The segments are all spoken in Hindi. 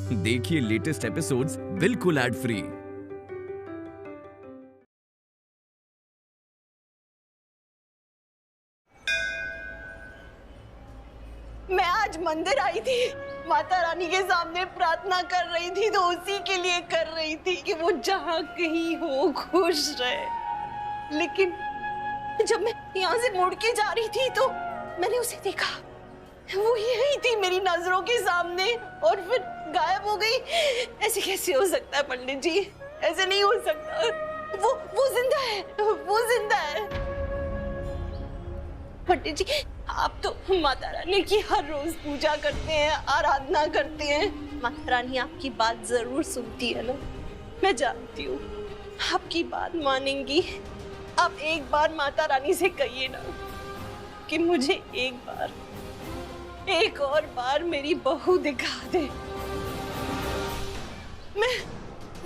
देखिए लेटेस्ट एपिसोड्स बिल्कुल एड फ्री। मैं आज मंदिर आई थी, माता रानी के सामने प्रार्थना कर रही थी, तो उसी के लिए कर रही थी कि वो जहाँ कहीं हो खुश रहे। लेकिन जब मैं यहाँ से मुड़ के जा रही थी तो मैंने उसे देखा, वो यही थी मेरी नजरों के सामने और फिर गायब हो गई। ऐसे कैसे हो सकता है पंडित जी? ऐसे नहीं हो सकता। वो जिंदा है, वो जिंदा है। पंडित जी, आप तो माता रानी की हर रोज पूजा करते हैं, आराधना करते हैं। माता रानी आपकी बात जरूर सुनती है ना, मैं जानती हूँ आपकी बात मानेंगी। आप एक बार माता रानी से कहिए ना कि मुझे एक और बार मेरी बहू दिखा दे।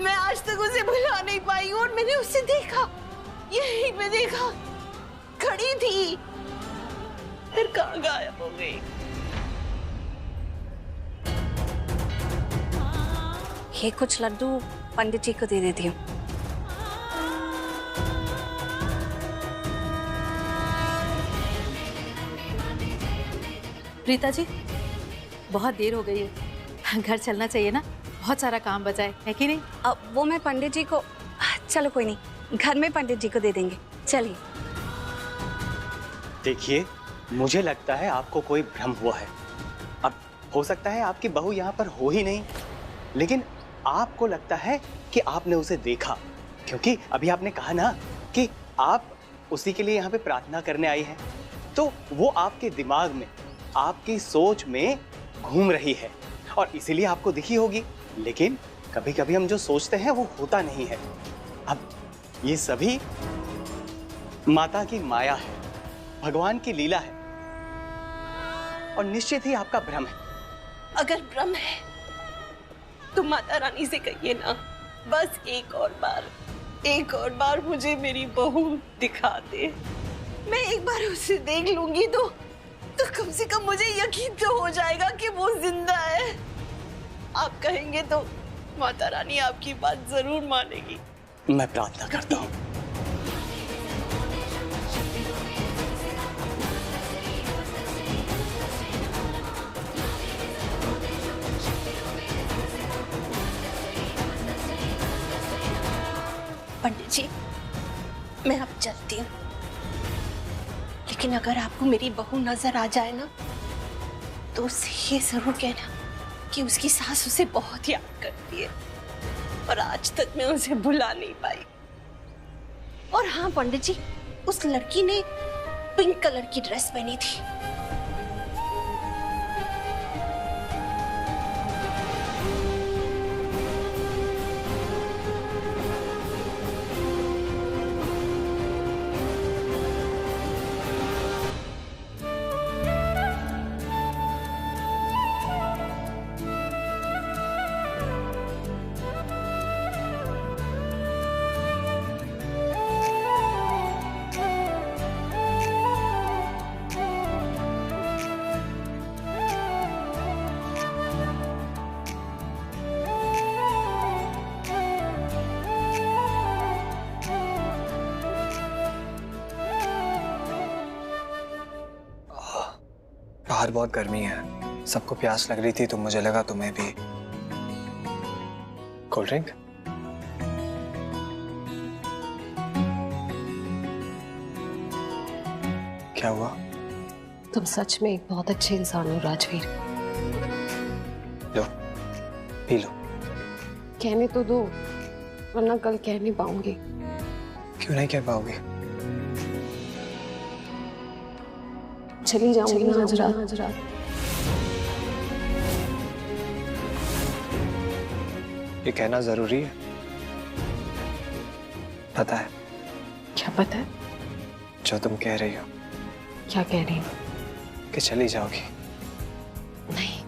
मैं आज तक उसे भुला नहीं पाई और मैंने उसे देखा, यहीं पे देखा, खड़ी थी, फिर कहाँ गायब हो गई। ये कुछ लड्डू पंडित जी को दे देती हूँ। रीता जी, बहुत देर हो गई है, घर चलना चाहिए ना, बहुत सारा काम बचा है कि नहीं? वो मैं पंडित जी को, चलो कोई नहीं, घर में पंडित जी को दे देंगे। चलिए। देखिए, मुझे लगता है आपको कोई भ्रम हुआ है। अब हो सकता है आपकी बहू यहाँ पर हो ही नहीं, लेकिन आपको लगता है कि आपने उसे देखा, क्योंकि अभी आपने कहा ना कि आप उसी के लिए यहाँ पे प्रार्थना करने आई हैं, तो वो आपके दिमाग में, आपकी सोच में घूम रही है और इसीलिए आपको दिखी होगी। लेकिन कभी कभी हम जो सोचते हैं वो होता नहीं है। अब ये सभी माता की माया है, भगवान की लीला है और निश्चित ही आपका भ्रम है। अगर भ्रम है तो माता रानी से कहिए ना, बस एक और बार मुझे मेरी बहू दिखा दे। मैं एक बार उसे देख लूंगी तो कम से कम मुझे यकीन तो हो जाएगा कि वो जिंदा है। आप कहेंगे तो माता रानी आपकी बात जरूर मानेगी। मैं प्रार्थना करता हूँ। पंडित जी, मैं अब चलती हूँ, लेकिन अगर आपको मेरी बहू नजर आ जाए ना तो उससे ये जरूर कहना कि उसकी सास उसे बहुत याद करती है और आज तक मैं उसे भुला नहीं पाई। और हाँ पंडित जी, उस लड़की ने पिंक कलर की ड्रेस पहनी थी। बाहर बहुत गर्मी है, सबको प्यास लग रही थी तो मुझे लगा तुम्हें भी। Cold drink? क्या हुआ? तुम सच में एक बहुत अच्छे इंसान हो राजवीर। लो, पी लो। कहने तो दो, वरना कल कह नहीं पाऊंगी। क्यों नहीं कह पाओगी? चली जाऊंगी ना आज रात। ये कहना जरूरी है? पता है? क्या पता है? जो तुम कह रही हो। क्या कह रही हो? कि चली जाओगी। नहीं,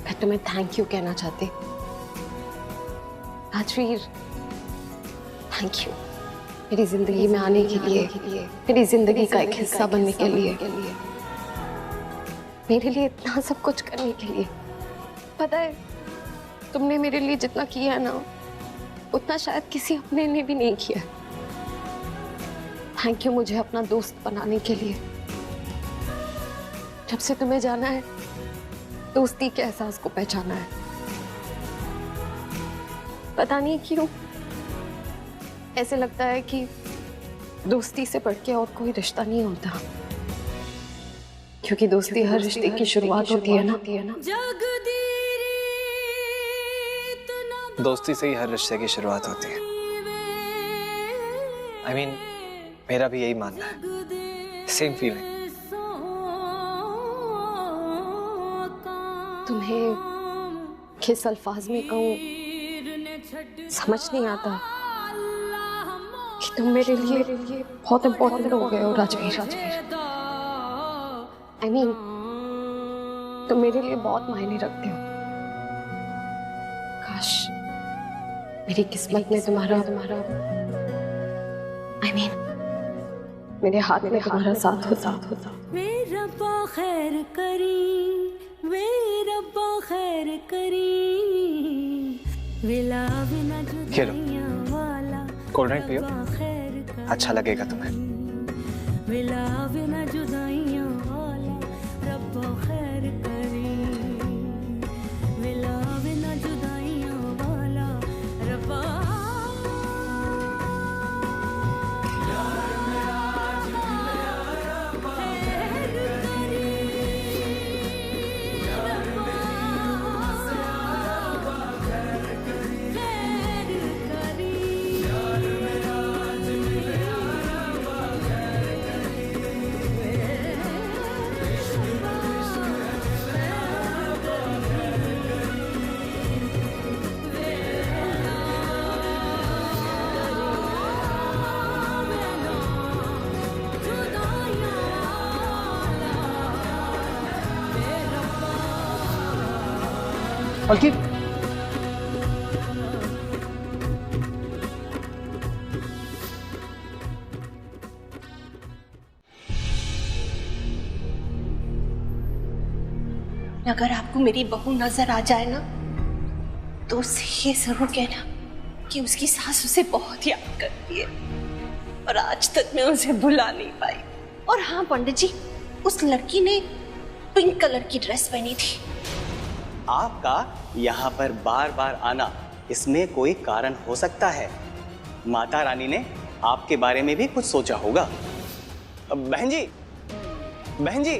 मैं तुम्हें थैंक यू कहना चाहती। राजवीर, थैंक यू मेरी जिंदगी में आने के लिए, मेरी जिंदगी का एक हिस्सा बनने के लिए, मेरे लिए इतना सब कुछ करने के लिए। पता है, तुमने मेरे लिए जितना किया है ना, उतना शायद किसी अपने ने भी नहीं किया। थैंक यू मुझे अपना दोस्त बनाने के लिए। जब से तुम्हें जाना है, दोस्ती के एहसास को पहचाना है। पता नहीं क्यों ऐसे लगता है कि दोस्ती से बढ़ के और कोई रिश्ता नहीं होता, क्योंकि दोस्ती हर रिश्ते की शुरुआत होती है ना। दोस्ती से ही हर रिश्ते की शुरुआत होती है। I mean, मेरा भी यही मानना है। Same feeling. तुम्हें किस अल्फाज में कहूँ समझ नहीं आता कि तुम मेरे लिए बहुत इम्पोर्टेंट हो गए हो राजवीर। I mean, तुम मेरे लिए बहुत मायने रखते हो। काश मेरी किस्मत में तुम्हारा I mean, मेरे हाथ में तुम्हारा साथ होता। खैर करी, वे रब्बा खैर करी, विला बिना जुदाइयां वाला कोल्ड ड्रिंक पियो, अच्छा लगेगा तुम्हें। विला बिना जुदाइयां वाला रब्बा खैर करी, विला बिना जुदाइयां वाला रब्बा। बल्कि अगर आपको मेरी बहू नजर आ जाए ना, तो उससे ये जरूर कहना कि उसकी सास उसे बहुत याद करती है और आज तक मैं उसे भुला नहीं पाई। और हाँ पंडित जी, उस लड़की ने पिंक कलर की ड्रेस पहनी थी। आपका यहाँ पर बार बार आना, इसमें कोई कारण हो सकता है। माता रानी ने आपके बारे में भी कुछ सोचा होगा। बहन जी, बहन जी,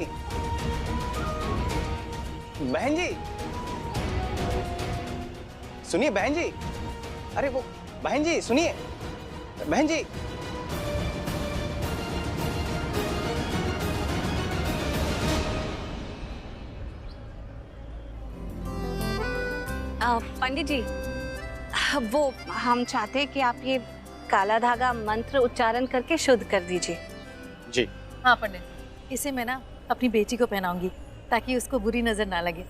बहन जी, सुनिए बहन जी। अरे वो बहन जी सुनिए, बहन जी। पंडित जी, वो हम चाहते हैं कि आप ये काला धागा मंत्र उच्चारण करके शुद्ध कर दीजिए। जी हाँ पंडित, इसे मैं ना अपनी बेटी को पहनाऊंगी ताकि उसको बुरी नजर ना लगे।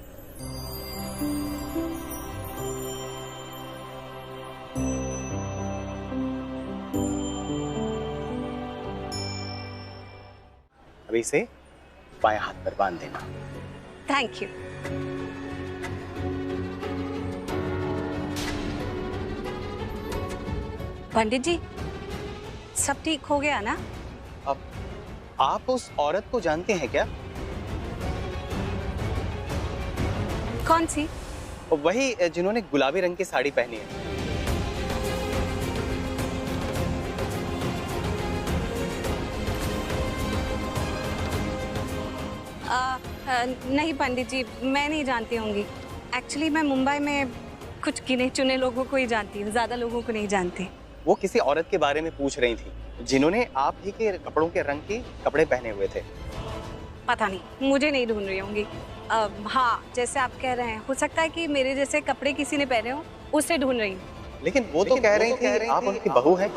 अभी इसे बाएं हाथ पर बांध देना। Thank you. पंडित जी, सब ठीक हो गया ना? अब आप उस औरत को जानते हैं क्या? कौन सी? वही जिन्होंने गुलाबी रंग की साड़ी पहनी है। नहीं पंडित जी, मैं नहीं जानती होंगी। एक्चुअली मैं मुंबई में कुछ गिने चुने लोगों को ही जानती हूँ, ज्यादा लोगों को नहीं जानती। वो किसी औरत के बारे में पूछ रही थी जिन्होंने आप ही के कपड़ों के रंग के कपड़े पहने हुए थे। पता नहीं, मुझे नहीं ढूंढ रही होंगी। हाँ, जैसे आप कह रहे हैं, हो सकता है कि मेरे जैसे कपड़े किसी ने पहने हो, उससे ढूंढ रही हूँ। लेकिन वो तो कह रही थी आप उनकी बहू हैं।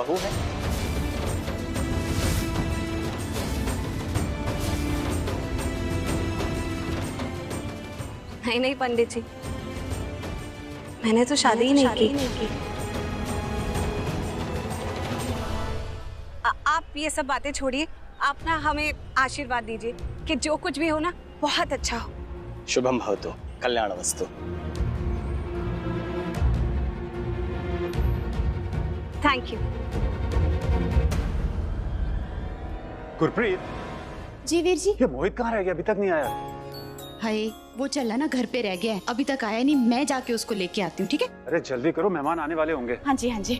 नहीं पंडित जी, मैंने तो शादी ही नहीं की। आप ये सब बातें छोड़िए, आप ना हमें आशीर्वाद दीजिए कि जो कुछ भी हो ना बहुत अच्छा हो। शुभम भवतु, कल्याणमस्तु। Thank you. गुरप्रीत, जी वीर जी। ये मोहित कहाँ रह गया? अभी तक नहीं आया। हाय, वो चला ना घर पे रह गया है, अभी तक आया नहीं। मैं जाके उसको लेके आती हूँ, ठीक है? अरे जल्दी करो, मेहमान आने वाले होंगे। हाँ जी, हाँ जी।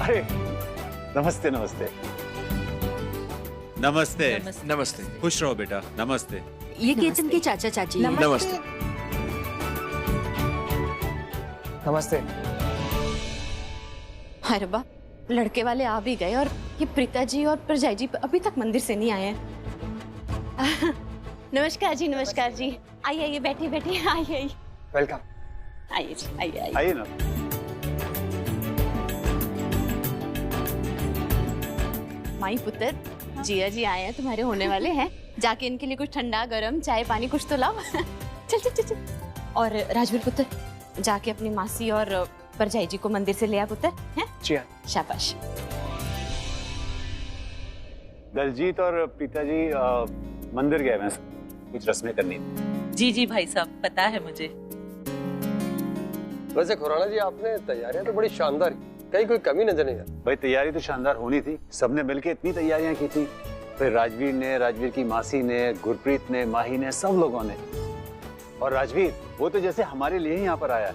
अरे नमस्ते नमस्ते। नमस्ते। नमस्ते। खुश रहो बेटा। नमस्ते। ये केतन के चाचा चाची हैं। नमस्ते। नमस्ते। अरे वाह, लड़के वाले आ भी गए और ये प्रीता जी और प्रजाई जी अभी तक मंदिर से नहीं आए हैं। नमस्कार जी, नमस्कार जी। आइए आइए, बैठिए बैठिए, आइए आइए। वेलकम। आइए जी, आइए आइए। आइए ना। माई पुत्र, जिया जी आए हैं, तुम्हारे होने वाले हैं। जाके इनके लिए कुछ ठंडा गरम चाय पानी कुछ तो लाओ। चल चल चल चल। और राजवीर पुत्र, जाके अपनी मासी और परजाई जी को मंदिर से ले आ पुत्र, हैं? जी हाँ। शाबाश। दलजीत और पिताजी मंदिर गए हैं, कुछ रस्में करनी थी। जी जी भाई साहब, पता है मुझे। वैसे खुराना जी, आपने तैयारियां तो बड़ी शानदार की, कहीं कोई कमी नजर नहीं आती। भाई तैयारी तो शानदार होनी थी, सबने मिलके इतनी तैयारियां की थी। फिर राजवीर ने, राजवीर की मासी ने, गुरप्रीत ने, माही ने, सब लोगों ने। और राजवीर वो तो जैसे हमारे लिए ही यहाँ पर आया है।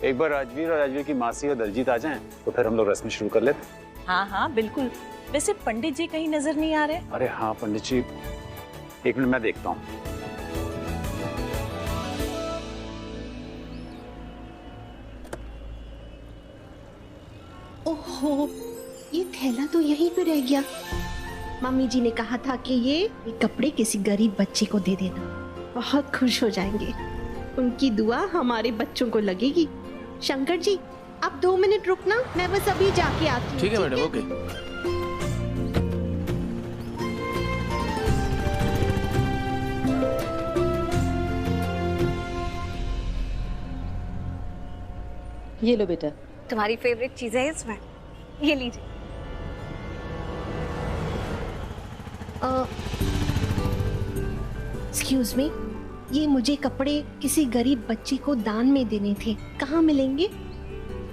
एक बार राजवीर और राजवीर की मासी और दलजीत आ जाएं तो फिर हम लोग रस्में शुरू कर लेते। हाँ हाँ बिल्कुल। वैसे पंडित जी कहीं नजर नहीं आ रहे? अरे हाँ पंडित जी, एक मिनट मैं देखता हूँ। ओहो, ये थैला तो यहीं पे रह गया। मम्मी जी ने कहा था कि ये कपड़े किसी गरीब बच्चे को दे देना, बहुत खुश हो जाएंगे। उनकी दुआ हमारे बच्चों को लगेगी। शंकर जी, आप 2 मिनट रुकना, मैं बस अभी जाके आती हूँ। ठीक है मैडम, ओके। ये लो बेटा। तुम्हारी फेवरेट चीज है इसमें, ये लीजिए। एक्सक्यूज मी, ये मुझे कपड़े किसी गरीब बच्चे को दान में देने थे, कहाँ मिलेंगे?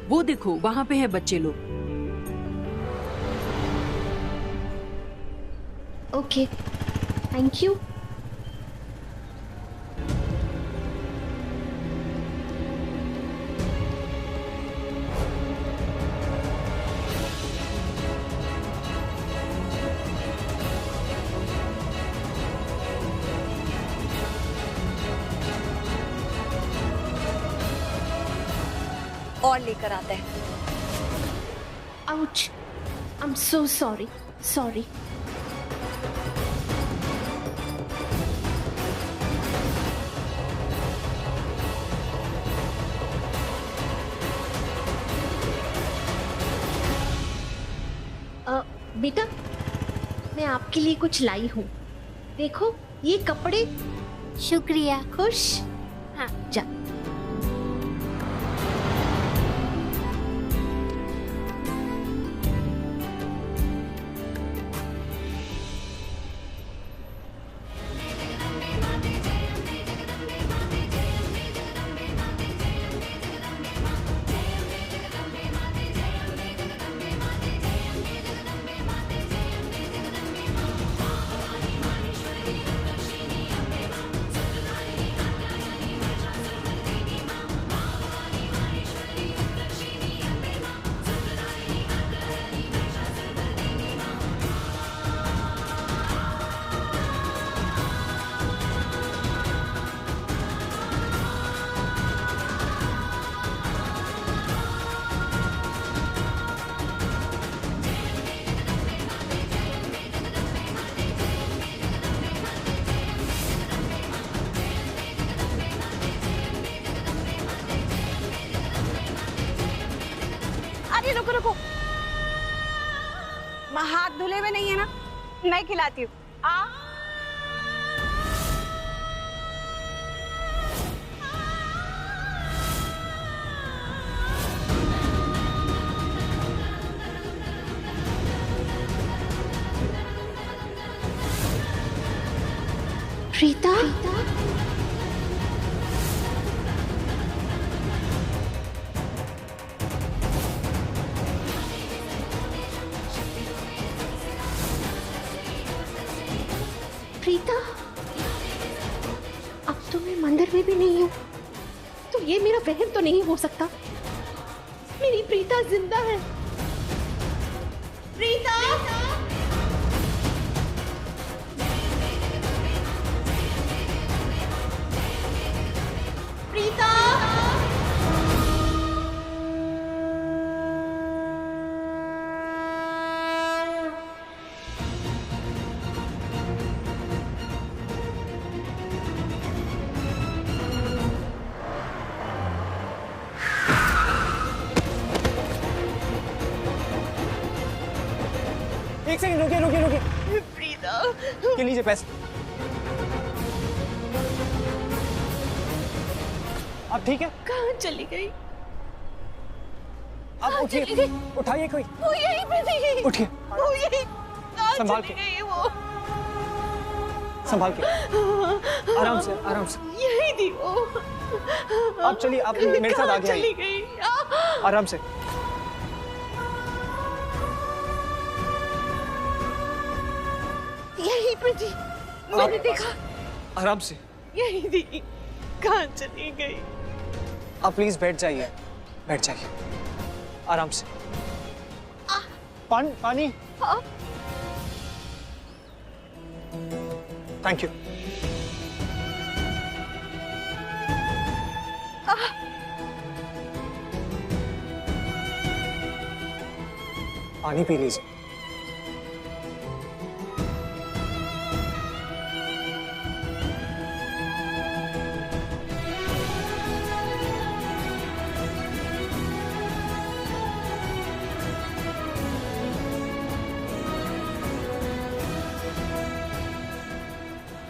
वो देखो वहाँ पे है बच्चे लोग। Okay, thank you. और लेकर आता है। Ouch, I am so sorry, sorry. बेटा, मैं आपके लिए कुछ लाई हूँ, देखो ये कपड़े। शुक्रिया। खुश? हाँ, जा। रुको रुको, हाथ धुले हुए नहीं है ना, मैं खिलाती हूँ। प्रीता, प्रीता, अब तो मैं मंदिर में भी नहीं हूँ, तो ये मेरा वहम तो नहीं हो सकता। मेरी प्रीता जिंदा है। प्रीता, प्रीता, एक सेकंड रुकिए रुकिए रुकिए। प्रीता, ये लीजिए पैसे। अब ठीक है? कहाँ चली गई? अब उठिए, उठाइए कोई। वो यहीं पे थी। उठिए, वो यहीं। कहाँ संभाल चली के। गई वो? संभाल के, आराम से आराम से। यहीं थी वो। आप चलिए, आप मेरे साथ आगे चली आइए। गई? आराम से। यहीं पे थी, मैंने देखा। आराम से। यहीं थी। कहाँ चली गई? आप प्लीज बैठ जाइए, बैठ जाइए आराम से। पानी। हाँ। Thank you. पानी पी लीजिए।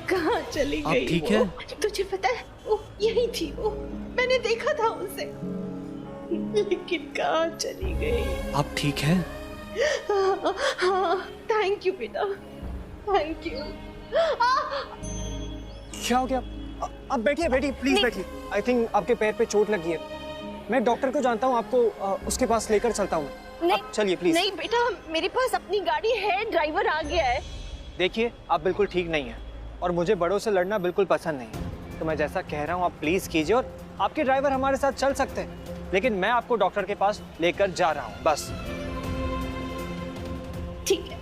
कहाँ चली आप गई? ठीक वो? है? तुझे पता है वो यहीं थी, वो मैंने देखा था उसे, लेकिन कहाँ चली गई? आप ठीक हैं? हाँ, थैंक यू बेटा, थैंक यू। क्या हो गया? आप बैठिए बैठिए, प्लीज बैठिए। आई थिंक आपके पैर पे चोट लगी है। मैं डॉक्टर को जानता हूँ, आपको उसके पास लेकर चलता हूँ। नहीं चलिए प्लीज। नहीं बेटा, मेरे पास अपनी गाड़ी है, ड्राइवर आ गया है। देखिए, आप बिल्कुल ठीक नहीं है और मुझे बड़ों से लड़ना बिल्कुल पसंद नहीं है, तो मैं जैसा कह रहा हूँ आप प्लीज कीजिए। और आपके ड्राइवर हमारे साथ चल सकते हैं, लेकिन मैं आपको डॉक्टर के पास लेकर जा रहा हूँ बस। ठीक है,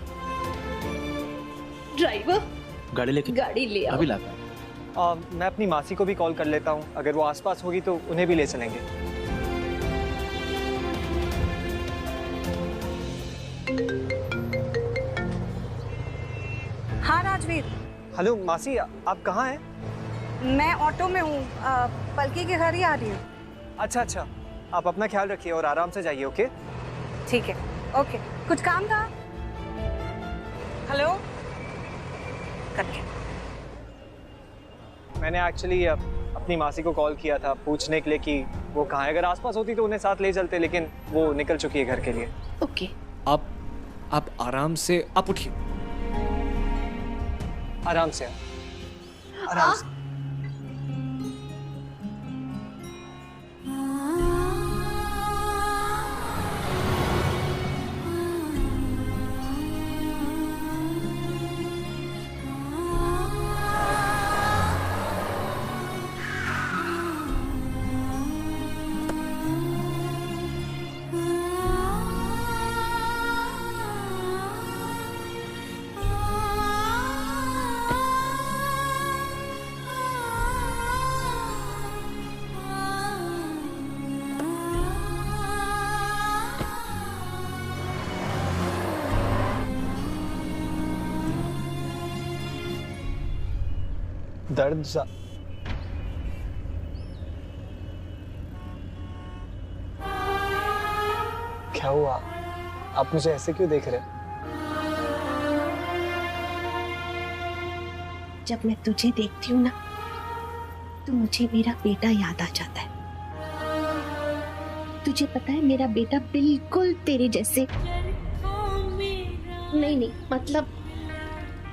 ड्राइवर गाड़ी लेके गाड़ी ले आओ। अभी लाता हूं। मैं अपनी मासी को भी कॉल कर लेता हूँ, अगर वो आसपास होगी तो उन्हें भी ले चलेंगे। हाँ राजवीर, हेलो मासी, आप कहाँ हैं? मैं ऑटो में हूँ, पलकी के घर ही आ रही हूँ। अच्छा, आप अपना ख्याल रखिए और आराम से जाइए। ओके ठीक है, ओके। कुछ काम था? हेलो, कट गया। मैंने एक्चुअली अपनी मासी को कॉल किया था पूछने के लिए कि वो कहाँ है। अगर आसपास होती तो उन्हें साथ ले चलते, लेकिन वो निकल चुकी है घर के लिए। ओके। आप आराम से, आप उठिए। आराम से, आराम से। दर्द सा क्या हुआ? आप मुझे ऐसे क्यों देख रहे हैं? जब मैं तुझे देखती हूँ ना, तो मुझे मेरा बेटा याद आ जाता है। तुझे पता है, मेरा बेटा बिल्कुल तेरे जैसे नहीं, मतलब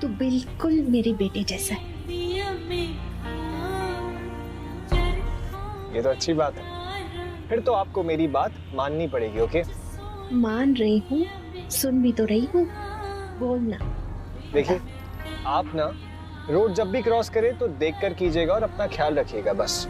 तू बिल्कुल मेरे बेटे जैसा है। ये तो अच्छी बात है, फिर तो आपको मेरी बात माननी पड़ेगी। ओके, मान रही हूँ, सुन भी तो रही हूँ, बोलना। देखिए, आप ना रोड जब भी क्रॉस करे तो देखकर कीजिएगा और अपना ख्याल रखिएगा बस।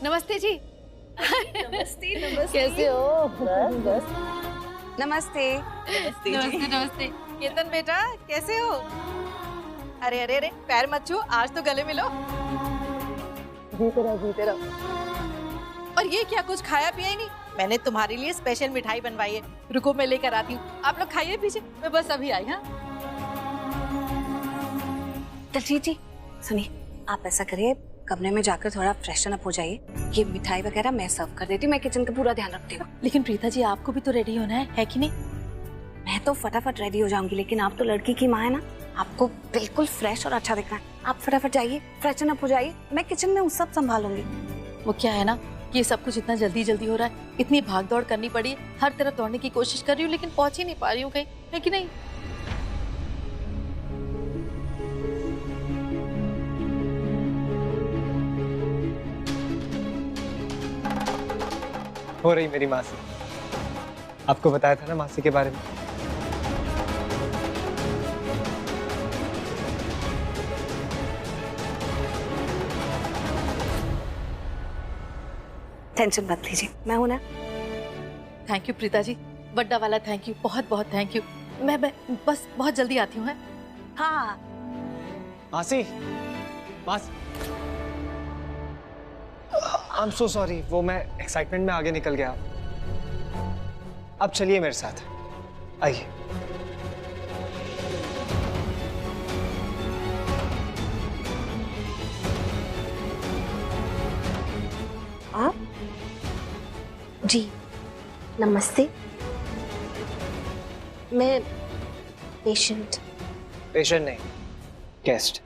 नमस्ते जी। नमस्ते नमस्ते। कैसे हो? बस नमस्ते। नमस्ते नमस्ते। केतन बेटा कैसे हो? अरे अरे अरे पैर मत छू, आज तो गले मिलो। जीते रहो। और ये क्या, कुछ खाया पिया ही नहीं? मैंने तुम्हारे लिए स्पेशल मिठाई बनवाई है, रुको मैं लेकर आती हूँ। आप लोग खाइए पीछे, मैं बस अभी आई। हाँ दलजीत जी सुनिए, आप ऐसा करिए कमरे में जाकर थोड़ा फ्रेशन अप हो जाइए। ये मिठाई वगैरह मैं सर्व कर देती हूँ, मैं किचन का पूरा ध्यान रखती हूँ। लेकिन प्रीता जी आपको भी तो रेडी होना है कि नहीं? मैं तो फटाफट रेडी हो जाऊंगी, लेकिन आप तो लड़की की माँ है ना, आपको बिल्कुल फ्रेश और अच्छा दिखना है। आप फटाफट जाइए, फ्रेशन अप हो जाइए, मैं किचन में उस सब संभालूंगी। वो क्या है ना, ये सब कुछ इतना जल्दी जल्दी हो रहा है, इतनी भाग दौड़ करनी पड़ी है, हर तरफ दौड़ने की कोशिश कर रही हूँ लेकिन पहुंच ही नहीं पा रही हूँ कहीं, है कि नहीं? हो रही मेरी मासी। आपको बताया था ना मासी के बारे में। टेंशन मत लीजिए, मैं हूं ना। थैंक यू प्रीता जी, बड्डा वाला थैंक यू, बहुत बहुत थैंक यू। मैं बस बहुत जल्दी आती हूँ। हाँ मासी, मासी, आई एम सो सॉरी, वो मैं एक्साइटमेंट में आगे निकल गया। अब चलिए मेरे साथ, आइए। आप? जी नमस्ते। मैं पेशेंट। पेशेंट नहीं, गेस्ट।